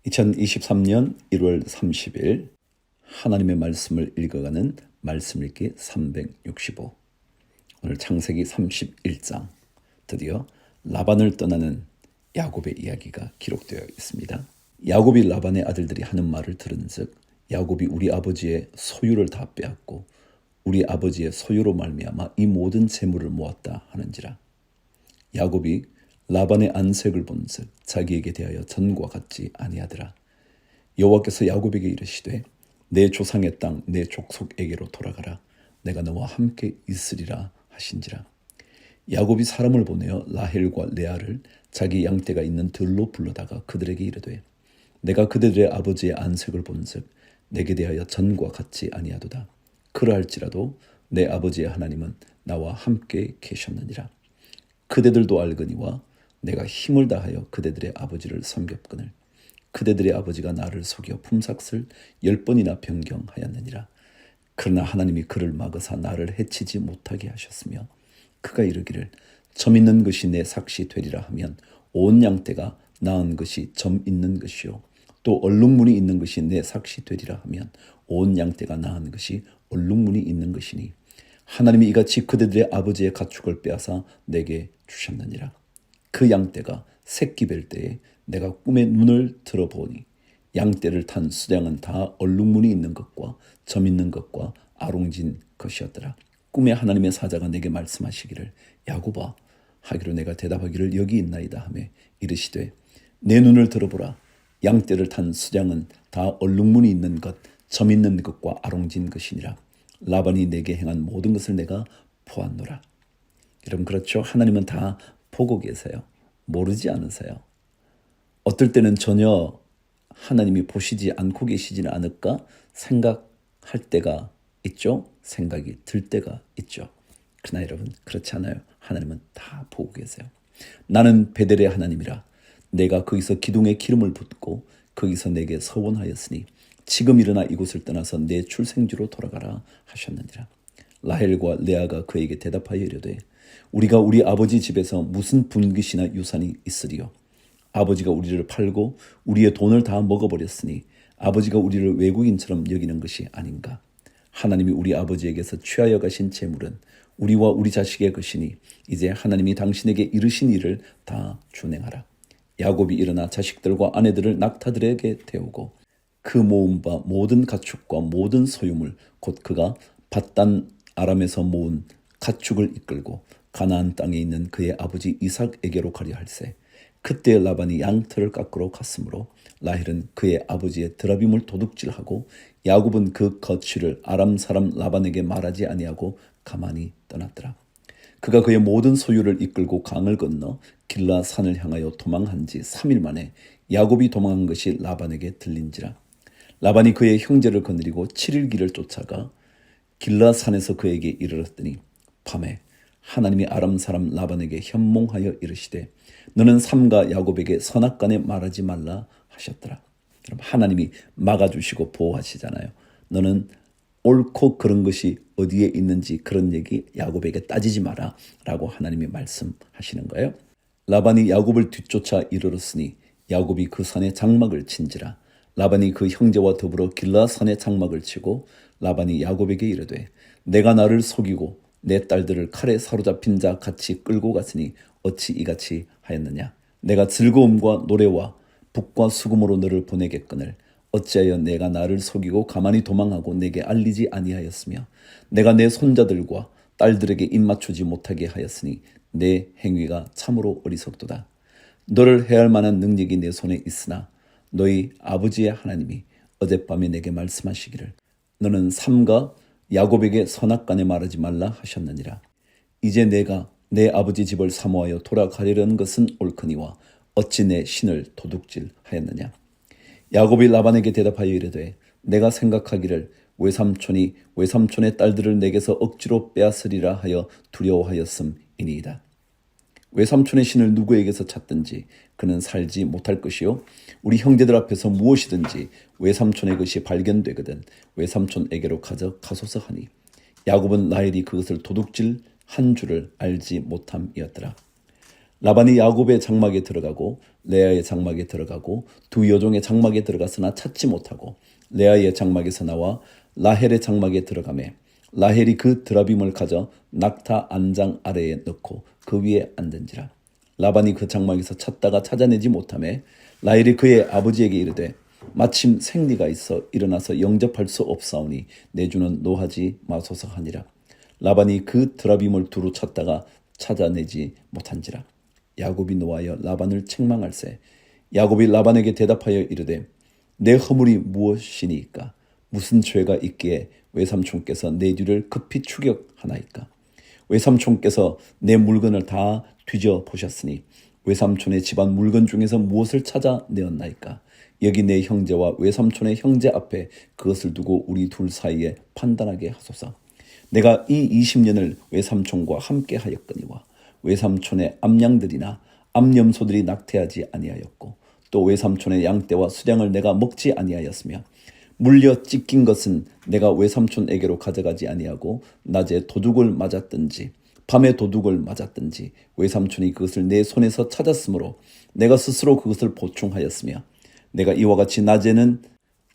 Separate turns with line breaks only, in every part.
2023년 1월 30일 하나님의 말씀을 읽어가는 말씀 읽기 365. 오늘 창세기 31장 드디어 라반을 떠나는 야곱의 이야기가 기록되어 있습니다. 야곱이 라반의 아들들이 하는 말을 들은즉 야곱이 우리 아버지의 소유를 다 빼앗고 우리 아버지의 소유로 말미암아 이 모든 재물을 모았다 하는지라. 야곱이 라반의 안색을 본즉 자기에게 대하여 전과 같지 아니하더라. 여호와께서 야곱에게 이르시되 내 조상의 땅 내 족속에게로 돌아가라. 내가 너와 함께 있으리라 하신지라. 야곱이 사람을 보내어 라헬과 레아를 자기 양떼가 있는 들로 불러다가 그들에게 이르되 내가 그들의 아버지의 안색을 본즉 내게 대하여 전과 같지 아니하도다. 그러할지라도 내 아버지의 하나님은 나와 함께 계셨느니라. 그대들도 알거니와 내가 힘을 다하여 그대들의 아버지를 섬겼거늘 그대들의 아버지가 나를 속여 품삯을 10번이나 변경하였느니라. 그러나 하나님이 그를 막으사 나를 해치지 못하게 하셨으며 그가 이르기를 점 있는 것이 내 삭시 되리라 하면 온 양떼가 낳은 것이 점 있는 것이요 또 얼룩무늬 있는 것이 내 삭시 되리라 하면 온 양떼가 낳은 것이 얼룩무늬 있는 것이니 하나님이 이같이 그대들의 아버지의 가축을 빼앗아 내게 주셨느니라. 그 양떼가 새끼 뵐 때에 내가 꿈에 눈을 들어보니 양떼를 탄 수량은 다 얼룩무늬 있는 것과 점 있는 것과 아롱진 것이었더라. 꿈에 하나님의 사자가 내게 말씀하시기를 야곱아 하기로 내가 대답하기를 여기 있나이다 하며 이르시되 내 눈을 들어보라. 양떼를 탄 수량은 다 얼룩무늬 있는 것, 점 있는 것과 아롱진 것이니라. 라반이 내게 행한 모든 것을 내가 보았노라. 여러분 그렇죠? 하나님은 다 보고 계세요. 모르지 않으세요. 어떨 때는 전혀 하나님이 보시지 않고 계시지는 않을까 생각할 때가 있죠. 생각이 들 때가 있죠. 그러나 여러분 그렇지 않아요. 하나님은 다 보고 계세요. 나는 베델의 하나님이라. 내가 거기서 기둥에 기름을 붓고 거기서 내게 서원하였으니 지금 일어나 이곳을 떠나서 내 출생지로 돌아가라 하셨느니라. 라헬과 레아가 그에게 대답하여 이르되 우리가 우리 아버지 집에서 무슨 분깃이나 유산이 있으리요. 아버지가 우리를 팔고 우리의 돈을 다 먹어버렸으니 아버지가 우리를 외국인처럼 여기는 것이 아닌가. 하나님이 우리 아버지에게서 취하여 가신 재물은 우리와 우리 자식의 것이니 이제 하나님이 당신에게 이르신 일을 다 준행하라. 야곱이 일어나 자식들과 아내들을 낙타들에게 태우고 그 모은 바 모든 가축과 모든 소유물 곧 그가 밧단 아람에서 모은 가축을 이끌고 가나안 땅에 있는 그의 아버지 이삭에게로 가려 할세. 그때 라반이 양털을 깎으러 갔으므로 라헬은 그의 아버지의 드라빔을 도둑질하고 야곱은 그 거취를 아람 사람 라반에게 말하지 아니하고 가만히 떠났더라. 그가 그의 모든 소유를 이끌고 강을 건너 길라 산을 향하여 도망한 지 3일 만에 야곱이 도망한 것이 라반에게 들린지라. 라반이 그의 형제를 거느리고 7일 길을 쫓아가 길라 산에서 그에게 이르렀더니 밤에 하나님이 아람 사람 라반에게 현몽하여 이르시되 너는 삼가 야곱에게 선악간에 말하지 말라 하셨더라. 그럼 하나님이 막아주시고 보호하시잖아요. 너는 옳고 그런 것이 어디에 있는지 그런 얘기 야곱에게 따지지 마라 라고 하나님이 말씀하시는 거예요. 라반이 야곱을 뒤쫓아 이르렀으니 야곱이 그 산에 장막을 친지라. 라반이 그 형제와 더불어 길라 산에 장막을 치고 라반이 야곱에게 이르되 내가 나를 속이고 내 딸들을 칼에 사로잡힌 자 같이 끌고 갔으니 어찌 이같이 하였느냐. 내가 즐거움과 노래와 북과 수금으로 너를 보내겠거늘 어찌하여 내가 나를 속이고 가만히 도망하고 내게 알리지 아니하였으며 내가 내 손자들과 딸들에게 입맞추지 못하게 하였으니 내 행위가 참으로 어리석도다. 너를 해할 만한 능력이 내 손에 있으나 너희 아버지의 하나님이 어젯밤에 내게 말씀하시기를 너는 삼가 야곱에게 선악간에 말하지 말라 하셨느니라. 이제 내가 내 아버지 집을 사모하여 돌아가려는 것은 옳거니와 어찌 내 신을 도둑질하였느냐. 야곱이 라반에게 대답하여 이르되 내가 생각하기를 외삼촌이 외삼촌의 딸들을 내게서 억지로 빼앗으리라 하여 두려워하였음이니이다. 외삼촌의 신을 누구에게서 찾든지 그는 살지 못할 것이요 우리 형제들 앞에서 무엇이든지 외삼촌의 것이 발견되거든 외삼촌에게로 가져가소서 하니 야곱은 라헬이 그것을 도둑질 한 줄을 알지 못함이었더라. 라반이 야곱의 장막에 들어가고 레아의 장막에 들어가고 두 여종의 장막에 들어갔으나 찾지 못하고 레아의 장막에서 나와 라헬의 장막에 들어가매 라헬이 그 드라빔을 가져 낙타 안장 아래에 넣고 그 위에 앉은지라. 라반이 그 장막에서 찾다가 찾아내지 못하매 라헬이 그의 아버지에게 이르되 마침 생리가 있어 일어나서 영접할 수 없사오니 내 주는 노하지 마소서 하니라. 라반이 그 드라빔을 두루 찾다가 찾아내지 못한지라. 야곱이 노하여 라반을 책망할세. 야곱이 라반에게 대답하여 이르되 내 허물이 무엇이니까? 무슨 죄가 있기에 외삼촌께서 내 뒤를 급히 추격하나이까? 외삼촌께서 내 물건을 다 뒤져 보셨으니 외삼촌의 집안 물건 중에서 무엇을 찾아내었나이까? 여기 내 형제와 외삼촌의 형제 앞에 그것을 두고 우리 둘 사이에 판단하게 하소서. 내가 이 20년을 외삼촌과 함께 하였거니와 외삼촌의 암양들이나 암염소들이 낙태하지 아니하였고 또 외삼촌의 양떼와 수량을 내가 먹지 아니하였으며 물려 찢긴 것은 내가 외삼촌에게로 가져가지 아니하고 낮에 도둑을 맞았든지 밤에 도둑을 맞았든지 외삼촌이 그것을 내 손에서 찾았으므로 내가 스스로 그것을 보충하였으며 내가 이와 같이 낮에는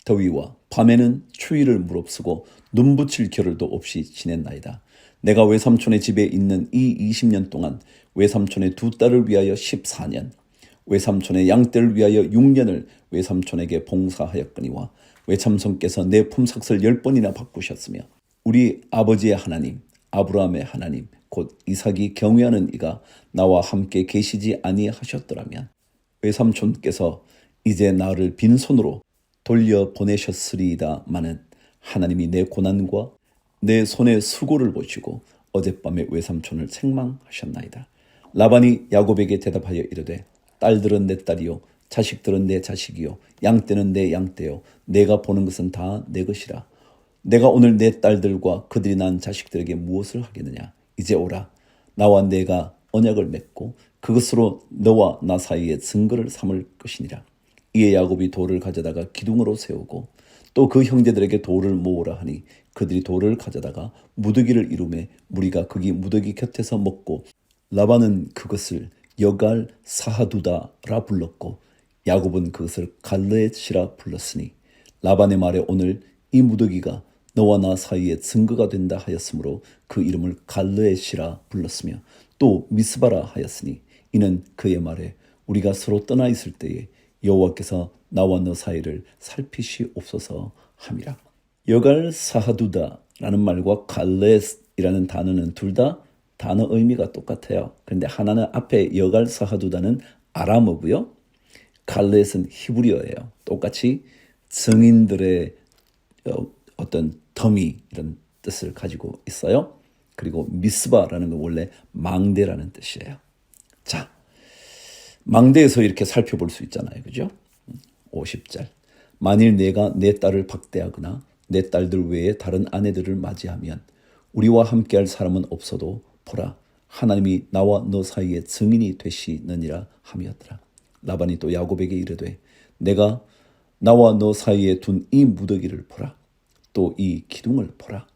더위와 밤에는 추위를 무릅쓰고 눈 붙일 겨를도 없이 지냈나이다. 내가 외삼촌의 집에 있는 이 20년 동안 외삼촌의 두 딸을 위하여 14년, 외삼촌의 양떼를 위하여 6년을 외삼촌에게 봉사하였거니와 외삼손께서 내 품삯을 10번이나 바꾸셨으며 우리 아버지의 하나님, 아브라함의 하나님, 곧 이삭이 경외하는 이가 나와 함께 계시지 아니하셨더라면 외삼촌께서 이제 나를 빈손으로 돌려보내셨으리이다마는 하나님이 내 고난과 내 손의 수고를 보시고 어젯밤에 외삼촌을 책망하셨나이다. 라반이 야곱에게 대답하여 이르되 딸들은 내 딸이요 자식들은 내 자식이요 양떼는 내 양떼요 내가 보는 것은 다 내 것이라. 내가 오늘 내 딸들과 그들이 낳은 자식들에게 무엇을 하겠느냐. 이제 오라. 나와 내가 언약을 맺고 그것으로 너와 나 사이에 증거를 삼을 것이니라. 이에 야곱이 돌을 가져다가 기둥으로 세우고 또 그 형제들에게 돌을 모으라 하니 그들이 돌을 가져다가 무더기를 이루매 무리가 거기 무더기 곁에서 먹고 라반은 그것을 여갈 사하두다라 불렀고 야곱은 그것을 갈르엣이라 불렀으니 라반의 말에 오늘 이 무더기가 너와 나 사이에 증거가 된다 하였으므로 그 이름을 갈르엣이라 불렀으며 또 미스바라 하였으니 이는 그의 말에 우리가 서로 떠나 있을 때에 여호와께서 나와 너 사이를 살피시옵소서 함이라. 여갈 사하두다라는 말과 갈렛이라는 단어는 둘 다 단어 의미가 똑같아요. 그런데 하나는 앞에 여갈 사하두다는 아람어고요. 갈렛은 히브리어예요. 똑같이 증인들의 어떤 더미 이런 뜻을 가지고 있어요. 그리고 미스바라는 건 원래 망대라는 뜻이에요. 자, 망대에서 이렇게 살펴볼 수 있잖아요. 그죠? 50절. 만일 내가 내 딸을 박대하거나 내 딸들 외에 다른 아내들을 맞이하면 우리와 함께할 사람은 없어도 보라 하나님이 나와 너 사이에 증인이 되시느니라 함이었더라. 라반이 또 야곱에게 이르되 내가 나와 너 사이에 둔 이 무더기를 보라. 또 이 기둥을 보라.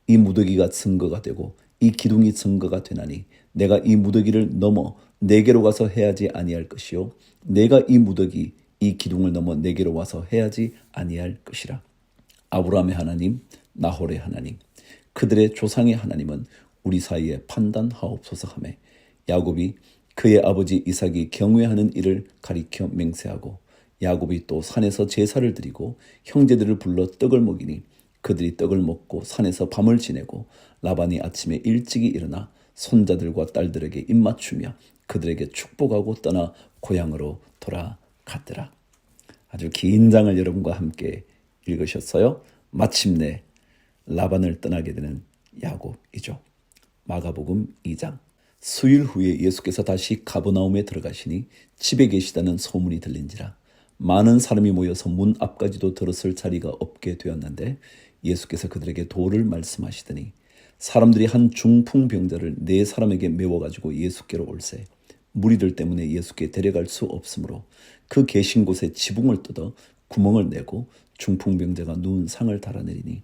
이 무더기가 증거가 되고 이 기둥이 증거가 되나니 내가 이 무더기를 넘어 내게로 가서 해야지 아니할 것이요 내가 이 무더기 이 기둥을 넘어 내게로 와서 해야지 아니할 것이라. 아브라함의 하나님, 나홀의 하나님, 그들의 조상의 하나님은 우리 사이에 판단하옵소서 하며 야곱이 그의 아버지 이삭이 경외하는 일을 가리켜 맹세하고 야곱이 또 산에서 제사를 드리고 형제들을 불러 떡을 먹이니 그들이 떡을 먹고 산에서 밤을 지내고 라반이 아침에 일찍이 일어나 손자들과 딸들에게 입맞추며 그들에게 축복하고 떠나 고향으로 돌아갔더라. 아주 긴 장을 여러분과 함께 읽으셨어요. 마침내 라반을 떠나게 되는 야곱이죠. 마가복음 2장. 수일 후에 예수께서 다시 가버나움에 들어가시니 집에 계시다는 소문이 들린지라 많은 사람이 모여서 문 앞까지도 들었을 자리가 없게 되었는데 예수께서 그들에게 도를 말씀하시더니 사람들이 한 중풍병자를 4사람에게 메워가지고 예수께로 올세 무리들 때문에 예수께 데려갈 수 없으므로 그 계신 곳에 지붕을 뜯어 구멍을 내고 중풍병자가 누운 상을 달아내리니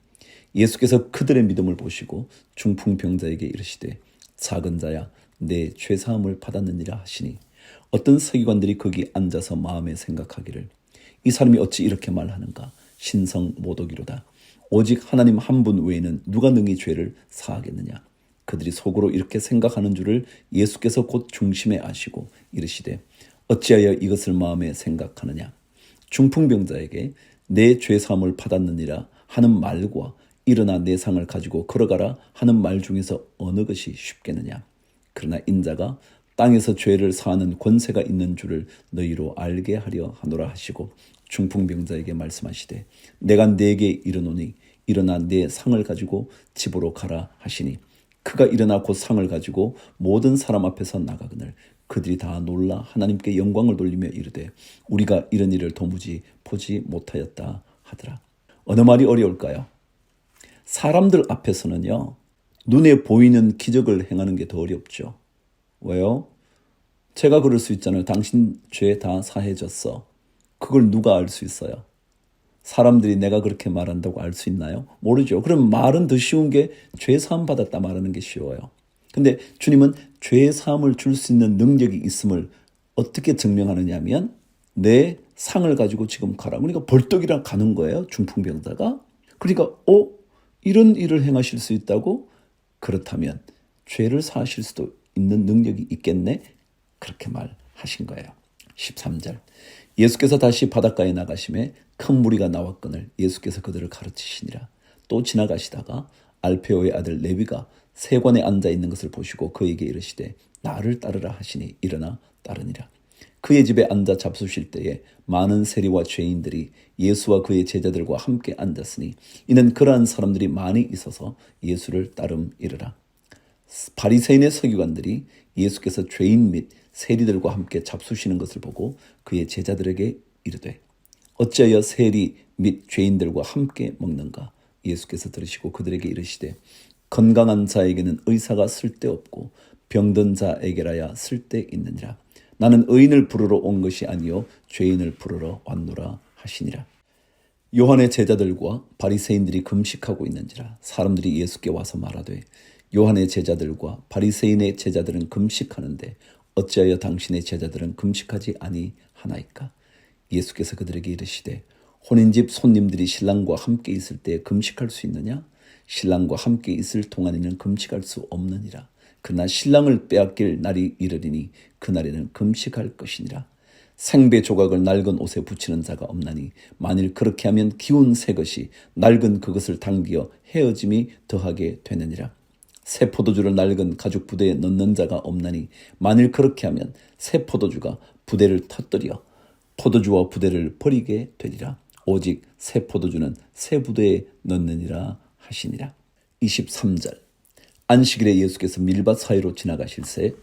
예수께서 그들의 믿음을 보시고 중풍병자에게 이르시되 작은 자야 내 죄사함을 받았느니라 하시니 어떤 서기관들이 거기 앉아서 마음에 생각하기를 이 사람이 어찌 이렇게 말하는가 신성모독이로다. 오직 하나님 한 분 외에는 누가 능히 죄를 사하겠느냐. 그들이 속으로 이렇게 생각하는 줄을 예수께서 곧 중심에 아시고 이르시되 어찌하여 이것을 마음에 생각하느냐. 중풍병자에게 내 죄사함을 받았느니라 하는 말과 일어나 내 상을 가지고 걸어가라 하는 말 중에서 어느 것이 쉽겠느냐. 그러나 인자가 땅에서 죄를 사하는 권세가 있는 줄을 너희로 알게 하려 하노라 하시고 중풍병자에게 말씀하시되 내가 네게 이르노니 일어나 내 상을 가지고 집으로 가라 하시니 그가 일어나 곧 상을 가지고 모든 사람 앞에서 나가거늘 그들이 다 놀라 하나님께 영광을 돌리며 이르되 우리가 이런 일을 도무지 보지 못하였다 하더라. 어느 말이 어려울까요? 사람들 앞에서는요, 눈에 보이는 기적을 행하는 게 더 어렵죠. 왜요? 제가 그럴 수 있잖아요. 당신 죄 다 사해졌어. 그걸 누가 알 수 있어요? 사람들이 내가 그렇게 말한다고 알 수 있나요? 모르죠. 그럼 말은 더 쉬운 게 죄 사함 받았다 말하는 게 쉬워요. 근데 주님은 죄 사함을 줄 수 있는 능력이 있음을 어떻게 증명하느냐 하면 내 상을 가지고 지금 가라. 그러니까 벌떡이라 가는 거예요. 중풍병자가. 그러니까 이런 일을 행하실 수 있다고? 그렇다면 죄를 사하실 수도 있는 능력이 있겠네? 그렇게 말하신 거예요. 13절 예수께서 다시 바닷가에 나가심에 큰 무리가 나왔거늘 예수께서 그들을 가르치시니라. 또 지나가시다가 알페오의 아들 레위가 세관에 앉아 있는 것을 보시고 그에게 이르시되 나를 따르라 하시니 일어나 따르니라. 그의 집에 앉아 잡수실 때에 많은 세리와 죄인들이 예수와 그의 제자들과 함께 앉았으니 이는 그러한 사람들이 많이 있어서 예수를 따름이르라. 바리새인의 서기관들이 예수께서 죄인 및 세리들과 함께 잡수시는 것을 보고 그의 제자들에게 이르되 어찌하여 세리 및 죄인들과 함께 먹는가. 예수께서 들으시고 그들에게 이르시되 건강한 자에게는 의사가 쓸데없고 병든 자에게라야 쓸데있느니라. 나는 의인을 부르러 온 것이 아니요 죄인을 부르러 왔노라 하시니라. 요한의 제자들과 바리새인들이 금식하고 있는지라 사람들이 예수께 와서 말하되 요한의 제자들과 바리새인의 제자들은 금식하는데 어찌하여 당신의 제자들은 금식하지 아니하나이까. 예수께서 그들에게 이르시되 혼인집 손님들이 신랑과 함께 있을 때 금식할 수 있느냐? 신랑과 함께 있을 동안에는 금식할 수 없느니라. 그러나 신랑을 빼앗길 날이 이르리니 그날에는 금식할 것이니라. 생배 조각을 낡은 옷에 붙이는 자가 없나니 만일 그렇게 하면 기운 새 것이 낡은 그것을 당기어 헤어짐이 더하게 되느니라. 새 포도주를 낡은 가죽 부대에 넣는 자가 없나니 만일 그렇게 하면 새 포도주가 부대를 터뜨려 포도주와 부대를 버리게 되리라. 오직 새 포도주는 새 부대에 넣느니라 하시니라. 23절 안식일에 예수께서 밀밭 사이로 지나가실새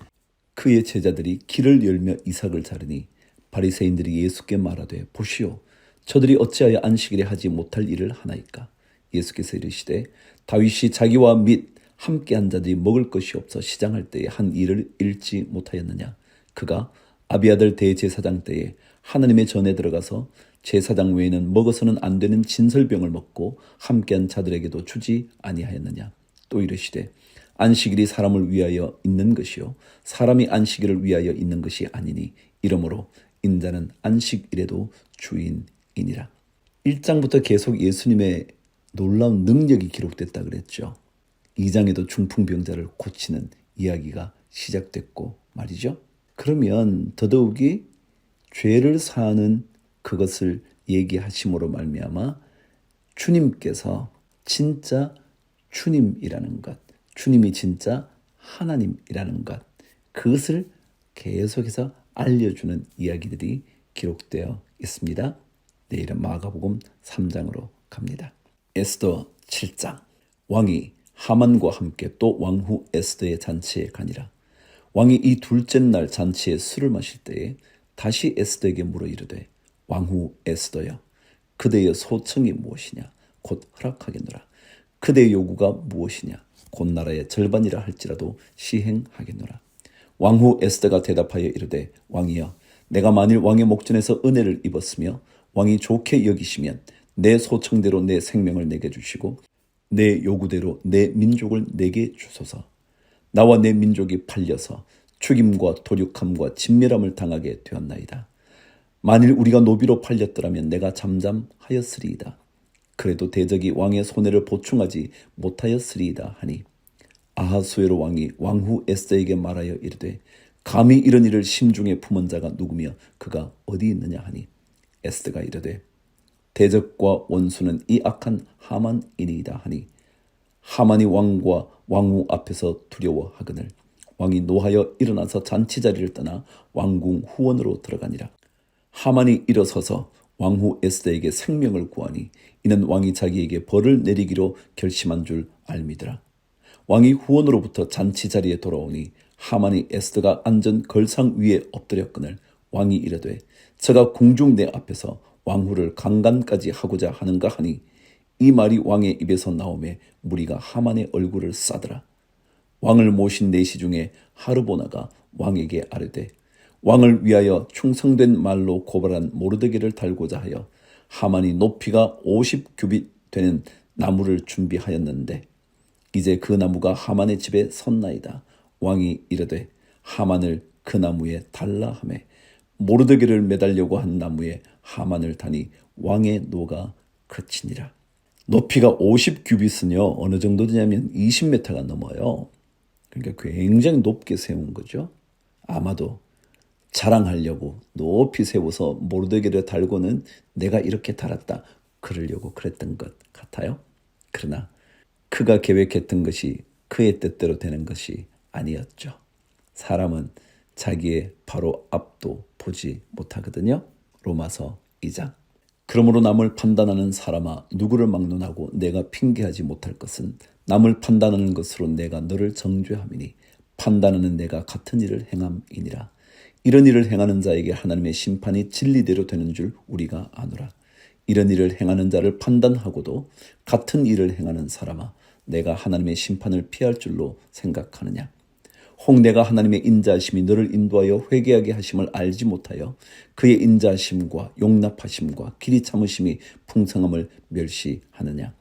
그의 제자들이 길을 열며 이삭을 자르니 바리새인들이 예수께 말하되 보시오 저들이 어찌하여 안식일에 하지 못할 일을 하나이까. 예수께서 이르시되 다윗이 자기와 및 함께한 자들이 먹을 것이 없어 시장할 때에 한 일을 잃지 못하였느냐. 그가 아비아들 대제사장 때에 하나님의 전에 들어가서 제사장 외에는 먹어서는 안 되는 진설병을 먹고 함께한 자들에게도 주지 아니하였느냐. 또 이르시되 안식일이 사람을 위하여 있는 것이요 사람이 안식일을 위하여 있는 것이 아니니 이러므로 인자는 안식일에도 주인이니라. 1장부터 계속 예수님의 놀라운 능력이 기록됐다 그랬죠. 2장에도 중풍병자를 고치는 이야기가 시작됐고 말이죠. 그러면 더더욱이 죄를 사하는 그것을 얘기하심으로 말미암아 주님께서 진짜 주님이라는 것, 주님이 진짜 하나님이라는 것, 그것을 계속해서 알려주는 이야기들이 기록되어 있습니다. 내일은 마가복음 3장으로 갑니다. 에스더 7장 왕이 하만과 함께 또 왕후 에스더의 잔치에 가니라. 왕이 이 둘째 날 잔치에 술을 마실 때에 다시 에스더에게 물어 이르되 왕후 에스더여 그대의 소청이 무엇이냐 곧 허락하겠노라. 그대의 요구가 무엇이냐 곧 나라의 절반이라 할지라도 시행하겠노라. 왕후 에스더가 대답하여 이르되 왕이여 내가 만일 왕의 목전에서 은혜를 입었으며 왕이 좋게 여기시면 내 소청대로 내 생명을 내게 주시고 내 요구대로 내 민족을 내게 주소서. 나와 내 민족이 팔려서 죽임과 도륙함과 진멸함을 당하게 되었나이다. 만일 우리가 노비로 팔렸더라면 내가 잠잠하였으리이다. 그래도 대적이 왕의 손해를 보충하지 못하였으리이다 하니 아하수에로 왕이 왕후 에스더에게 말하여 이르되 감히 이런 일을 심중에 품은 자가 누구며 그가 어디 있느냐 하니 에스더가 이르되 대적과 원수는 이 악한 하만이니이다 하니 하만이 왕과 왕후 앞에서 두려워하거늘 왕이 노하여 일어나서 잔치자리를 떠나 왕궁 후원으로 들어가니라. 하만이 일어서서 왕후 에스더에게 생명을 구하니 이는 왕이 자기에게 벌을 내리기로 결심한 줄 알미더라. 왕이 후원으로부터 잔치자리에 돌아오니 하만이 에스더가 앉은 걸상 위에 엎드렸거늘 왕이 이르되 저가 궁중 내 앞에서 왕후를 강간까지 하고자 하는가 하니 이 말이 왕의 입에서 나오매 무리가 하만의 얼굴을 싸더라. 왕을 모신 내시 중에 하르보나가 왕에게 아뢰되 왕을 위하여 충성된 말로 고발한 모르드게를 달고자 하여 하만이 높이가 50규빗 되는 나무를 준비하였는데 이제 그 나무가 하만의 집에 섰나이다. 왕이 이르되 하만을 그 나무에 달라 하매 모르드게를 매달려고 한 나무에 하만을 다니 왕의 노가 그치니라. 높이가 50규빗은요 어느 정도 되냐면 20m가 넘어요. 그러니까 굉장히 높게 세운 거죠. 아마도 자랑하려고 높이 세워서 모르드게를 달고는 내가 이렇게 달았다 그러려고 그랬던 것 같아요. 그러나 그가 계획했던 것이 그의 뜻대로 되는 것이 아니었죠. 사람은 자기의 바로 앞도 보지 못하거든요. 로마서 2장. 그러므로 남을 판단하는 사람아 누구를 막론하고 내가 핑계하지 못할 것은 남을 판단하는 것으로 내가 너를 정죄함이니 판단하는 내가 같은 일을 행함이니라. 이런 일을 행하는 자에게 하나님의 심판이 진리대로 되는 줄 우리가 아노라. 이런 일을 행하는 자를 판단하고도 같은 일을 행하는 사람아 내가 하나님의 심판을 피할 줄로 생각하느냐. 혹 내가 하나님의 인자하심이 너를 인도하여 회개하게 하심을 알지 못하여 그의 인자하심과 용납하심과 길이 참으심이 풍성함을 멸시하느냐.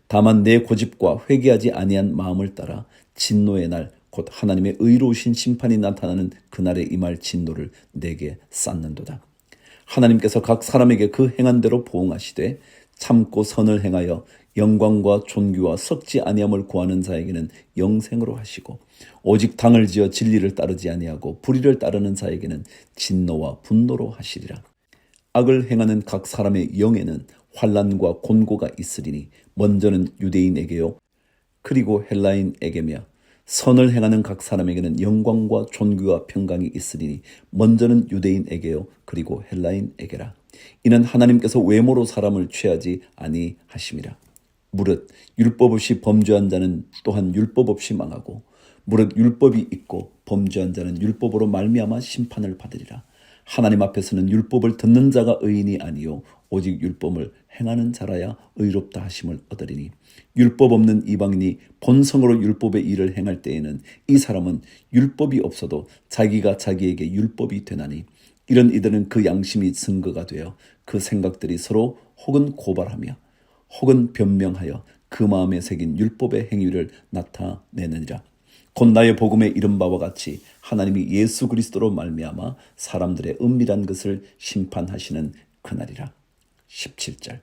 다만 내 고집과 회개하지 아니한 마음을 따라 진노의 날 곧 하나님의 의로우신 심판이 나타나는 그날에 임할 진노를 내게 쌓는도다. 하나님께서 각 사람에게 그 행한 대로 보응하시되 참고 선을 행하여 영광과 존귀와 썩지 아니함을 구하는 자에게는 영생으로 하시고 오직 당을 지어 진리를 따르지 아니하고 불의를 따르는 자에게는 진노와 분노로 하시리라. 악을 행하는 각 사람의 영에는 환난과 곤고가 있으리니 먼저는 유대인에게요 그리고 헬라인에게며 선을 행하는 각 사람에게는 영광과 존귀와 평강이 있으리니 먼저는 유대인에게요 그리고 헬라인에게라. 이는 하나님께서 외모로 사람을 취하지 아니하심이라. 무릇 율법 없이 범죄한 자는 또한 율법 없이 망하고 무릇 율법이 있고 범죄한 자는 율법으로 말미암아 심판을 받으리라. 하나님 앞에서는 율법을 듣는 자가 의인이 아니요 오직 율법을 행하는 자라야 의롭다 하심을 얻으리니 율법 없는 이방인이 본성으로 율법의 일을 행할 때에는 이 사람은 율법이 없어도 자기가 자기에게 율법이 되나니 이런 이들은 그 양심이 증거가 되어 그 생각들이 서로 혹은 고발하며 혹은 변명하여 그 마음에 새긴 율법의 행위를 나타내느니라. 곧 나의 복음에 이른 바와 같이 하나님이 예수 그리스도로 말미암아 사람들의 은밀한 것을 심판하시는 그날이라. 17절.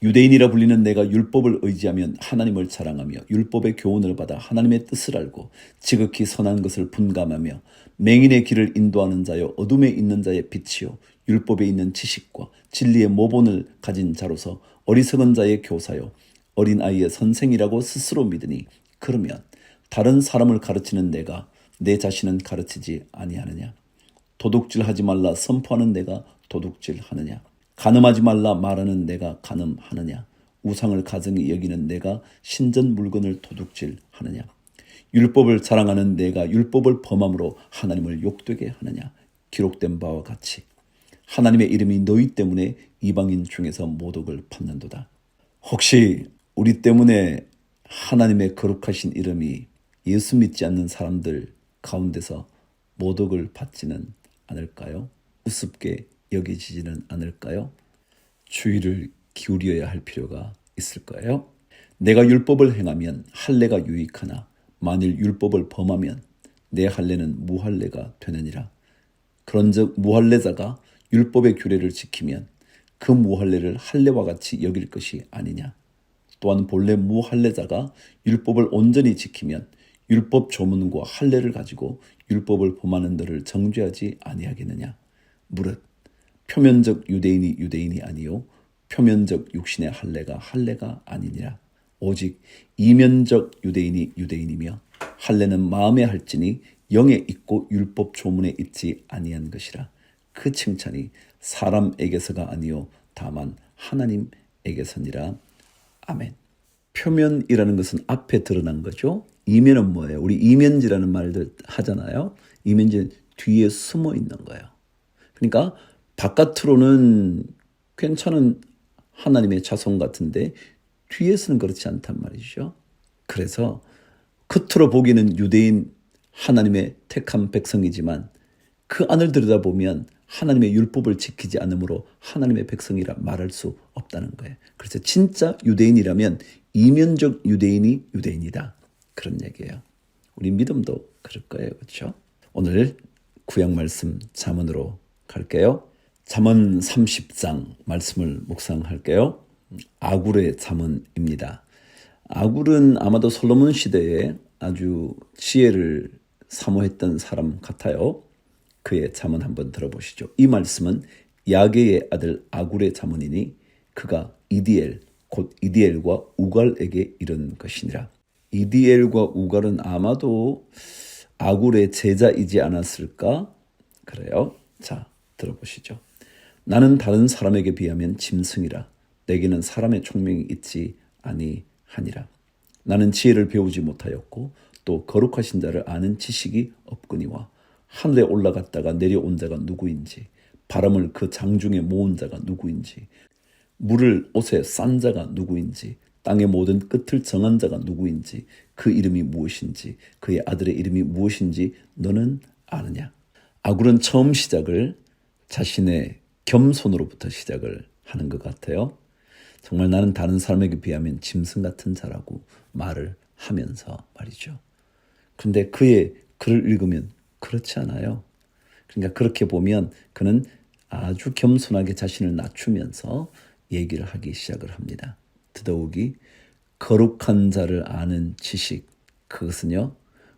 유대인이라 불리는 내가 율법을 의지하면 하나님을 자랑하며 율법의 교훈을 받아 하나님의 뜻을 알고 지극히 선한 것을 분감하며 맹인의 길을 인도하는 자여 어둠에 있는 자의 빛이요 율법에 있는 지식과 진리의 모본을 가진 자로서 어리석은 자의 교사요 어린아이의 선생이라고 스스로 믿으니 그러면 다른 사람을 가르치는 내가 내 자신은 가르치지 아니하느냐. 도둑질하지 말라 선포하는 내가 도둑질하느냐. 간음하지 말라 말하는 내가 간음하느냐. 우상을 가증히 여기는 내가 신전 물건을 도둑질하느냐. 율법을 자랑하는 내가 율법을 범함으로 하나님을 욕되게 하느냐. 기록된 바와 같이 하나님의 이름이 너희 때문에 이방인 중에서 모독을 받는도다. 혹시 우리 때문에 하나님의 거룩하신 이름이 예수 믿지 않는 사람들 가운데서 모독을 받지는 않을까요? 우습게 여겨지지는 않을까요? 주의를 기울여야 할 필요가 있을까요? 내가 율법을 행하면 할례가 유익하나 만일 율법을 범하면 내 할례는 무할례가 되느니라. 그런즉 무할례자가 율법의 규례를 지키면 그 무할례를 할례와 같이 여길 것이 아니냐. 또한 본래 무할례자가 율법을 온전히 지키면 율법 조문과 할례를 가지고 율법을 범하는 너를 정죄하지 아니하겠느냐. 무릇 표면적 유대인이 유대인이 아니요 표면적 육신의 할례가 아니니라. 오직 이면적 유대인이 유대인이며 할례는 마음에 할지니 영에 있고 율법 조문에 있지 아니한 것이라. 그 칭찬이 사람에게서가 아니요 다만 하나님에게서니라. 아멘. 표면이라는 것은 앞에 드러난 거죠. 이면은 뭐예요? 우리 이면지라는 말들 하잖아요. 이면지는 뒤에 숨어 있는 거예요. 그러니까 바깥으로는 괜찮은 하나님의 자손 같은데 뒤에서는 그렇지 않단 말이죠. 그래서 겉으로 보기에는 유대인 하나님의 택한 백성이지만 그 안을 들여다보면 하나님의 율법을 지키지 않으므로 하나님의 백성이라 말할 수 없다는 거예요. 그래서 진짜 유대인이라면 이면적 유대인이 유대인이다. 그런 얘기예요. 우리 믿음도 그럴 거예요. 그렇죠? 오늘 구약 말씀 잠언으로 갈게요. 잠언 30장 말씀을 묵상할게요. 아굴의 잠언입니다. 아굴은 아마도 솔로몬 시대에 아주 지혜를 사모했던 사람 같아요. 그의 잠언 한번 들어보시죠. 이 말씀은 야게의 아들 아굴의 잠언이니 그가 이디엘 곧 이디엘과 우갈에게 이른 것이니라. 이디엘과 우갈은 아마도 아굴의 제자이지 않았을까? 그래요. 자, 들어보시죠. 나는 다른 사람에게 비하면 짐승이라. 내게는 사람의 총명이 있지 아니하니라. 나는 지혜를 배우지 못하였고 또 거룩하신 자를 아는 지식이 없거니와 하늘에 올라갔다가 내려온 자가 누구인지 바람을 그 장중에 모은 자가 누구인지 물을 옷에 싼 자가 누구인지 땅의 모든 끝을 정한 자가 누구인지 그 이름이 무엇인지 그의 아들의 이름이 무엇인지 너는 아느냐. 아굴은 처음 시작을 자신의 겸손으로부터 시작을 하는 것 같아요. 정말 나는 다른 사람에게 비하면 짐승 같은 자라고 말을 하면서 말이죠. 그런데 그의 글을 읽으면 그렇지 않아요. 그러니까 그렇게 보면 그는 아주 겸손하게 자신을 낮추면서 얘기를 하기 시작을 합니다. 더더욱이 거룩한 자를 아는 지식, 그것은요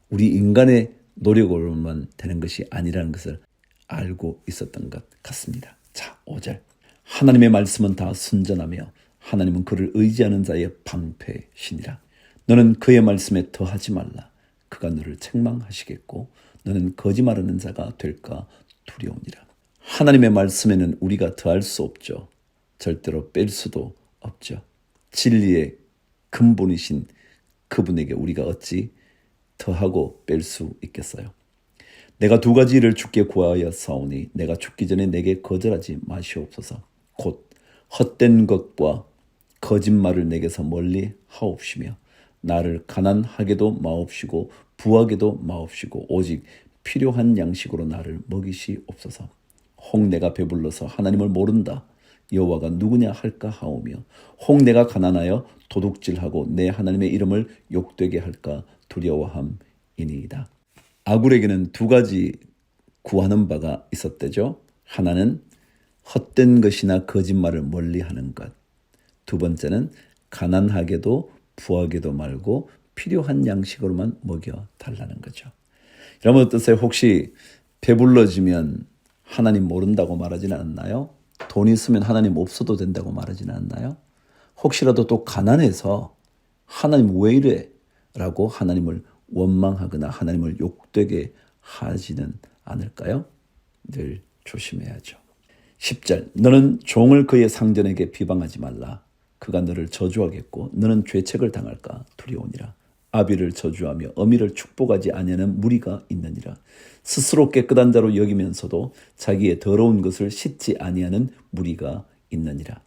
우리 인간의 노력으로만 되는 것이 아니라는 것을 알고 있었던 것 같습니다. 자, 5절. 하나님의 말씀은 다 순전하며 하나님은 그를 의지하는 자의 방패시니라. 너는 그의 말씀에 더하지 말라. 그가 너를 책망하시겠고 너는 거짓말하는 자가 될까 두려우니라. 하나님의 말씀에는 우리가 더할 수 없죠. 절대로 뺄 수도 없죠. 진리의 근본이신 그분에게 우리가 어찌 더하고 뺄 수 있겠어요. 내가 두 가지 일을 주께 구하였사오니 내가 죽기 전에 내게 거절하지 마시옵소서. 곧 헛된 것과 거짓말을 내게서 멀리 하옵시며 나를 가난하게도 마옵시고 부하게도 마옵시고 오직 필요한 양식으로 나를 먹이시옵소서. 혹 내가 배불러서 하나님을 모른다 여호와가 누구냐 할까 하오며 혹 내가 가난하여 도둑질하고 내 하나님의 이름을 욕되게 할까 두려워함이니이다. 아굴에게는 두 가지 구하는 바가 있었대죠. 하나는 헛된 것이나 거짓말을 멀리하는 것. 두 번째는 가난하게도 부하게도 말고 필요한 양식으로만 먹여달라는 거죠. 여러분 어떠세요? 혹시 배불러지면 하나님 모른다고 말하지는 않나요? 돈 있으면 하나님 없어도 된다고 말하지는 않나요? 혹시라도 또 가난해서 하나님 왜 이래? 라고 하나님을 원망하거나 하나님을 욕되게 하지는 않을까요? 늘 조심해야죠. 10절. 너는 종을 그의 상전에게 비방하지 말라. 그가 너를 저주하겠고 너는 죄책을 당할까 두려우니라. 아비를 저주하며 어미를 축복하지 아니하는 무리가 있느니라. 스스로 깨끗한 자로 여기면서도 자기의 더러운 것을 씻지 아니하는 무리가 있느니라.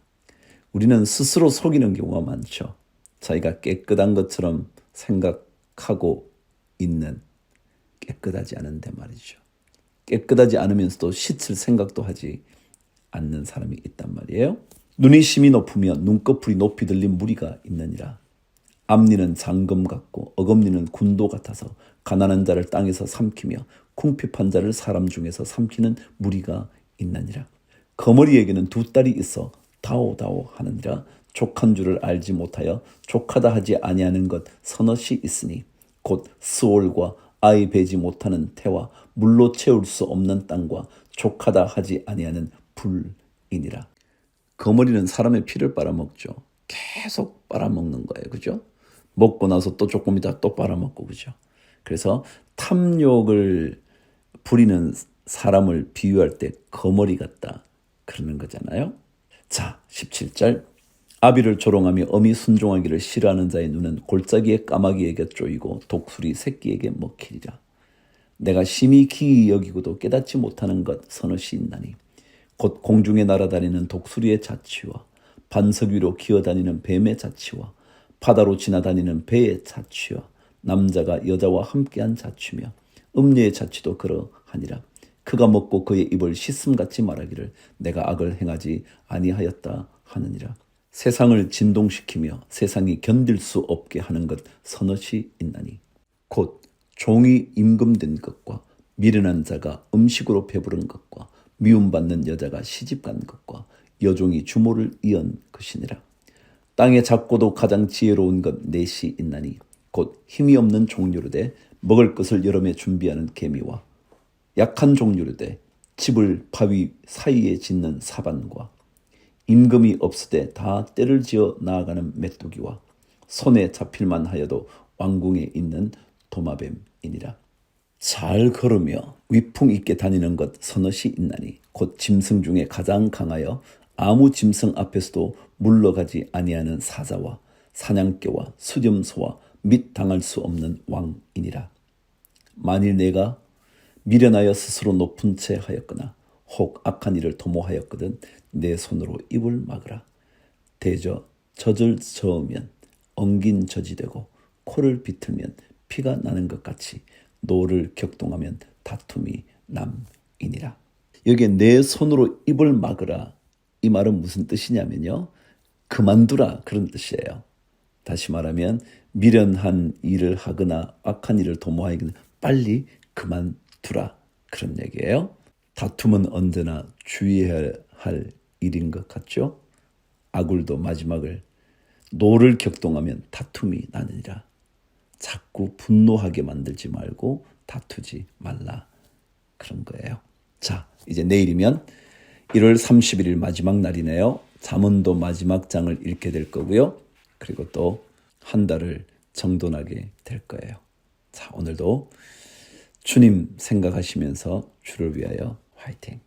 우리는 스스로 속이는 경우가 많죠. 자기가 깨끗한 것처럼 생각하고 있는 깨끗하지 않은데 말이죠. 깨끗하지 않으면서도 씻을 생각도 하지 않는 사람이 있단 말이에요. 눈이 심히 높으며 눈꺼풀이 높이 들린 무리가 있느니라. 앞니는 장금 같고 어금니는 군도 같아서 가난한 자를 땅에서 삼키며 궁핍한 자를 사람 중에서 삼키는 무리가 있나니라. 거머리에게는 두 딸이 있어 다오다오 하느니라. 족한 줄을 알지 못하여 족하다 하지 아니하는 것 서너시 있으니 곧 스올과 아이 베지 못하는 태와 물로 채울 수 없는 땅과 족하다 하지 아니하는 불이니라. 거머리는 사람의 피를 빨아먹죠. 계속 빨아먹는 거예요. 그죠? 먹고 나서 또 조금 있다 또 빨아먹고, 그죠? 그래서 탐욕을 부리는 사람을 비유할 때 거머리 같다 그러는 거잖아요. 자, 17절. 아비를 조롱하며 엄히 순종하기를 싫어하는 자의 눈은 골짜기의 까마귀에게 쪼이고 독수리 새끼에게 먹히리라. 내가 심히 기이 여기고도 깨닫지 못하는 것 서너시 있나니 곧 공중에 날아다니는 독수리의 자취와 반석 위로 기어다니는 뱀의 자취와 바다로 지나다니는 배의 자취와 남자가 여자와 함께한 자취며 음녀의 자취도 그러하니라. 그가 먹고 그의 입을 씻음같이 말하기를 내가 악을 행하지 아니하였다 하느니라. 세상을 진동시키며 세상이 견딜 수 없게 하는 것 서너시 있나니 곧 종이 임금된 것과 미련한 자가 음식으로 배부른 것과 미움받는 여자가 시집간 것과 여종이 주모를 이은 것이니라. 땅에 작고도 가장 지혜로운 것 넷이 있나니 곧 힘이 없는 종류로되 먹을 것을 여름에 준비하는 개미와 약한 종류로되 집을 바위 사이에 짓는 사반과 임금이 없으되 다 때를 지어 나아가는 메뚜기와 손에 잡힐만 하여도 왕궁에 있는 도마뱀이니라. 잘 걸으며 위풍 있게 다니는 것 서너시 있나니 곧 짐승 중에 가장 강하여 아무 짐승 앞에서도 물러가지 아니하는 사자와 사냥개와 수렴소와 및 당할 수 없는 왕이니라. 만일 내가 미련하여 스스로 높은 채 하였거나 혹 악한 일을 도모하였거든 내 손으로 입을 막으라. 대저 젖을 저으면 엉긴 젖이 되고 코를 비틀면 피가 나는 것 같이 노를 격동하면 다툼이 남이니라. 여기에 내 손으로 입을 막으라, 이 말은 무슨 뜻이냐면요, 그만두라 그런 뜻이에요. 다시 말하면 미련한 일을 하거나 악한 일을 도모하거나 빨리 그만두라 그런 얘기예요. 다툼은 언제나 주의해야 할 일인 것 같죠? 아굴도 마지막을 노를 격동하면 다툼이 나느니라. 자꾸 분노하게 만들지 말고 다투지 말라 그런 거예요. 자, 이제 내일이면 1월 31일 마지막 날이네요. 잠언도 마지막 장을 읽게 될 거고요. 그리고 또 한 달을 정돈하게 될 거예요. 자, 오늘도 주님 생각하시면서 주를 위하여 화이팅!